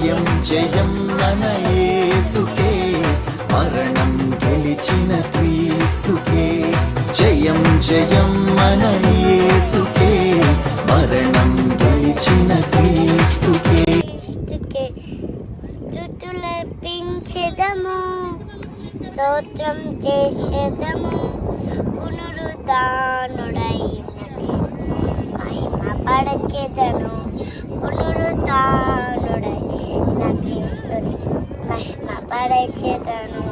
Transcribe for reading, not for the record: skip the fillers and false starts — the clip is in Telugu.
జయం జయం మన యేసుకే, మరణం గెలిచిన క్రీస్తుకే. జయం జయం మన యేసుకే, మరణం గెలిచిన క్రీస్తుకే. స్తుతులర్పించెదము, స్తోత్రం చేసేదము, పునరుద్ధానుడైన క్రీస్తు మహిమ పరచెదను. పునరుద్ధానుడైన క్రీస్తుని మహిమ పరచెదను.